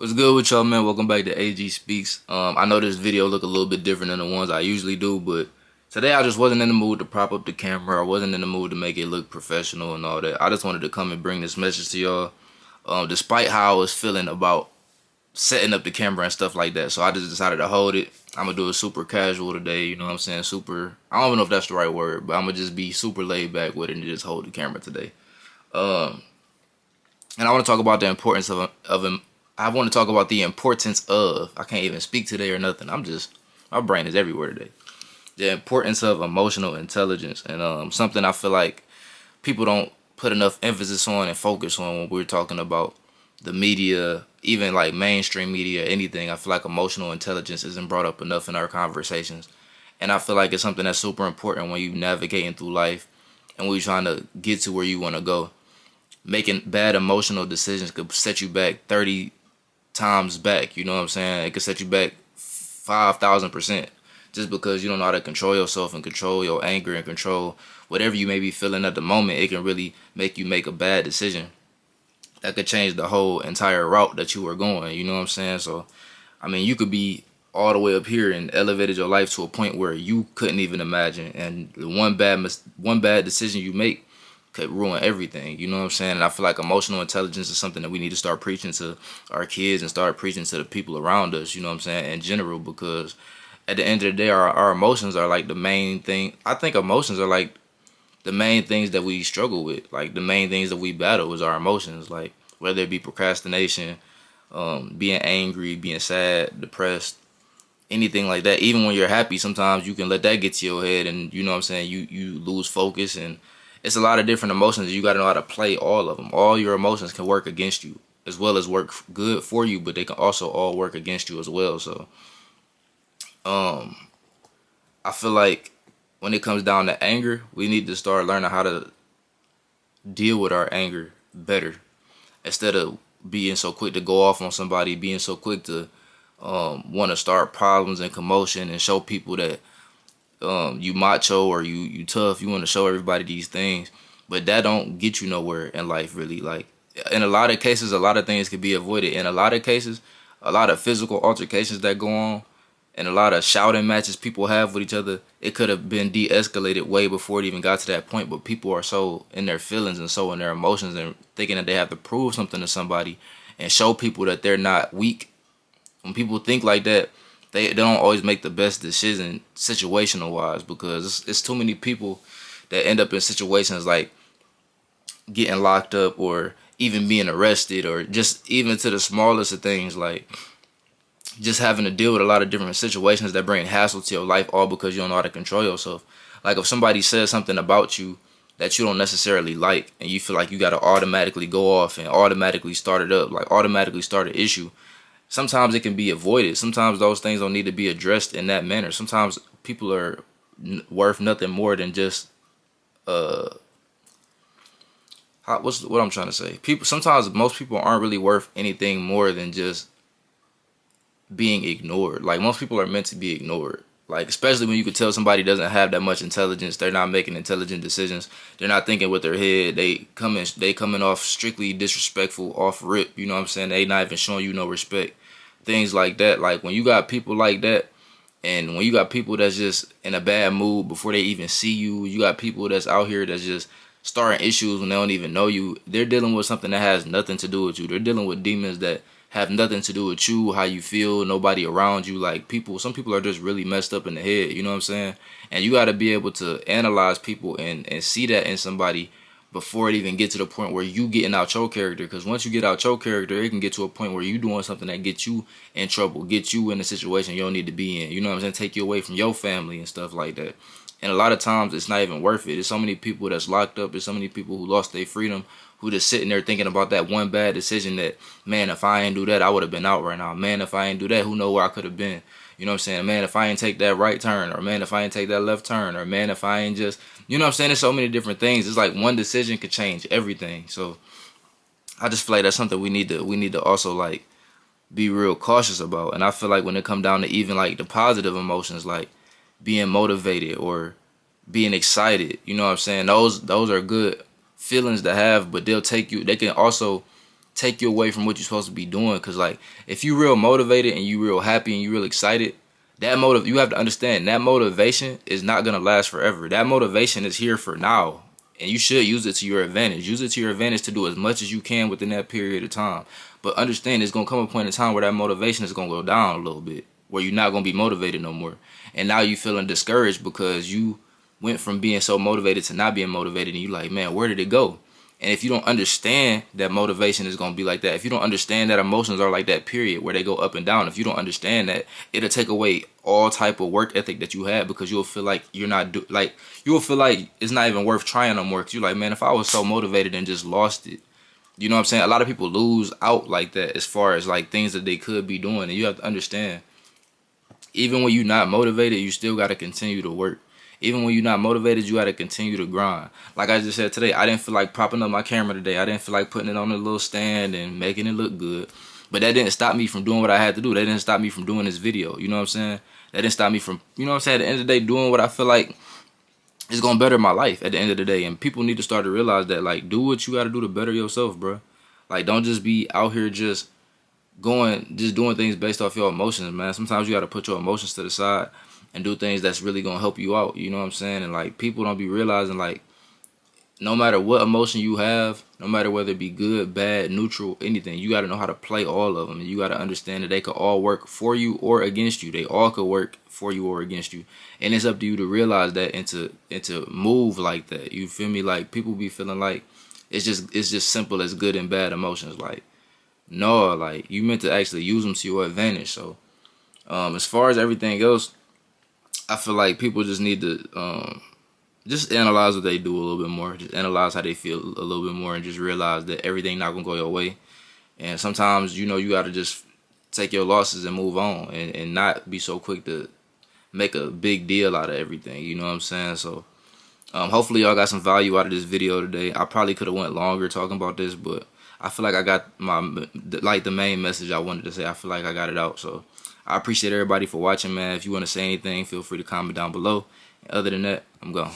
What's good with y'all, man? Welcome back to AG Speaks. I know this video look a little bit different than the ones I usually do, but today I just wasn't in the mood to prop up the camera. I wasn't in the mood to make it look professional and all that. I just wanted to come and bring this message to y'all, despite how I was feeling about setting up the camera and stuff like that. So I just decided to hold it. I'm gonna do it super casual today. You know what I'm saying? Super. I don't even know if that's the right word, but I'm gonna just be super laid back with it and just hold the camera today. Um, and I want to talk about the importance of him. I want to talk about the importance of. I can't even speak today or nothing. My brain is everywhere today. The importance of emotional intelligence and something I feel like people don't put enough emphasis on and focus on when we're talking about the media, even like mainstream media, anything. I feel like emotional intelligence isn't brought up enough in our conversations, and I feel like it's something that's super important when you're navigating through life and when you're trying to get to where you want to go. Making bad emotional decisions could set you back 30 times back. You know what I'm saying? It could set you back 5,000% just because you don't know how to control yourself and control your anger and control whatever you may be feeling at the moment. It can really make you make a bad decision that could change the whole entire route that you were going. You know what I'm saying? So, I mean, you could be all the way up here and elevated your life to a point where you couldn't even imagine, and the one bad decision you make could ruin everything. You know what I'm saying? And I feel like emotional intelligence is something that we need to start preaching to our kids and start preaching to the people around us. You know what I'm saying? In general, because at the end of the day, our emotions are like the main thing. I think emotions are like the main things that we struggle with. Like the main things that we battle is our emotions. Like whether it be procrastination, being angry, being sad, depressed, anything like that. Even when you're happy, sometimes you can let that get to your head, and you know what I'm saying. You lose focus, and it's a lot of different emotions. You got to know how to play all of them. All your emotions can work against you as well as work good for you, but they can also all work against you as well. So, um, I feel like when it comes down to anger, we need to start learning how to deal with our anger better instead of being so quick to go off on somebody, being so quick to want to start problems and commotion and show people that you macho or you tough. You want to show everybody these things, but that don't get you nowhere in life really. Like in a lot of cases, a lot of things can be avoided. In a lot of cases, a lot of physical altercations that go on and a lot of shouting matches people have with each other, it could have been de-escalated way before it even got to that point. But people are so in their feelings and so in their emotions and thinking that they have to prove something to somebody and show people that they're not weak. When people think like that, they don't always make the best decision situational wise, because it's too many people that end up in situations like getting locked up or even being arrested, or just even to the smallest of things like just having to deal with a lot of different situations that bring hassle to your life, all because you don't know how to control yourself. Like if somebody says something about you that you don't necessarily like, and you feel like you got to automatically go off and automatically start it up, like automatically start an issue, sometimes it can be avoided. Sometimes those things don't need to be addressed in that manner. Sometimes people are worth nothing more than just uh what's what I'm trying to say. People sometimes most people aren't really worth anything more than just being ignored. Like most people are meant to be ignored. Like especially when you could tell somebody doesn't have that much intelligence, they're not making intelligent decisions, they're not thinking with their head, they coming off strictly disrespectful off rip. You know what I'm saying? They not even showing you no respect. Things like that. Like when you got people like that, and when you got people that's just in a bad mood before they even see you, you got people that's out here that's just starting issues when they don't even know you. They're dealing with something that has nothing to do with you. They're dealing with demons that have nothing to do with you, how you feel, nobody around you. Like some people are just really messed up in the head, you know what I'm saying? And you got to be able to analyze people and see that in somebody before it even get to the point where you getting out your character. Because once you get out your character, it can get to a point where you doing something that gets you in trouble, get you in a situation you don't need to be in. You know what I'm saying? Take you away from your family and stuff like that. And a lot of times it's not even worth it. There's so many people that's locked up. There's so many people who lost their freedom, who just sitting there thinking about that one bad decision that, man, if I ain't do that, I would have been out right now. Man, if I ain't do that, who know where I could have been. You know what I'm saying? Man, if I ain't take that right turn, or man, if I ain't take that left turn, or man, if I ain't just, you know what I'm saying? There's so many different things. It's like one decision could change everything. So I just feel like that's something we need to also like be real cautious about. And I feel like when it come down to even like the positive emotions, like being motivated or being excited, you know what I'm saying? Those are good feelings to have, but they can also take you away from what you're supposed to be doing. Cause like if you real motivated and you real happy and you real excited, you have to understand that motivation is not gonna last forever. That motivation is here for now. And you should use it to your advantage. Use it to your advantage to do as much as you can within that period of time. But understand it's gonna come a point in time where that motivation is gonna go down a little bit, where you're not gonna be motivated no more. And now you feeling discouraged because you went from being so motivated to not being motivated, and you like, man, where did it go? And if you don't understand that motivation is going to be like that, if you don't understand that emotions are like that, period, where they go up and down, if you don't understand that, it'll take away all type of work ethic that you have, because you'll feel like you'll feel like it's not even worth trying no more. Cause you're like, man, if I was so motivated and just lost it, you know what I'm saying? A lot of people lose out like that as far as like things that they could be doing. And you have to understand, even when you're not motivated, you still got to continue to work. Even when you're not motivated, you got to continue to grind. Like I just said today, I didn't feel like propping up my camera today. I didn't feel like putting it on a little stand and making it look good. But that didn't stop me from doing what I had to do. That didn't stop me from doing this video. You know what I'm saying? That didn't stop me from, you know what I'm saying, at the end of the day, doing what I feel like is going to better my life at the end of the day. And people need to start to realize that, like, do what you got to do to better yourself, bro. Like, don't just be out here just doing things based off your emotions, man. Sometimes you got to put your emotions to the side and do things that's really going to help you out. You know what I'm saying? And, like, people don't be realizing, like, no matter what emotion you have, no matter whether it be good, bad, neutral, anything, you got to know how to play all of them. And you got to understand that they could all work for you or against you. They all could work for you or against you. And it's up to you to realize that and to move like that. You feel me? Like, people be feeling like it's just simple as good and bad emotions. Like, no, like, you meant to actually use them to your advantage. So, as far as everything else, I feel like people just need to just analyze what they do a little bit more. Just analyze how they feel a little bit more, and just realize that everything not gonna go your way. And sometimes, you know, you gotta just take your losses and move on, and not be so quick to make a big deal out of everything. You know what I'm saying? So hopefully y'all got some value out of this video today. I probably could have went longer talking about this, but I feel like I got the main message I wanted to say. I feel like I got it out. So I appreciate everybody for watching, man. If you want to say anything, feel free to comment down below. Other than that, I'm gone.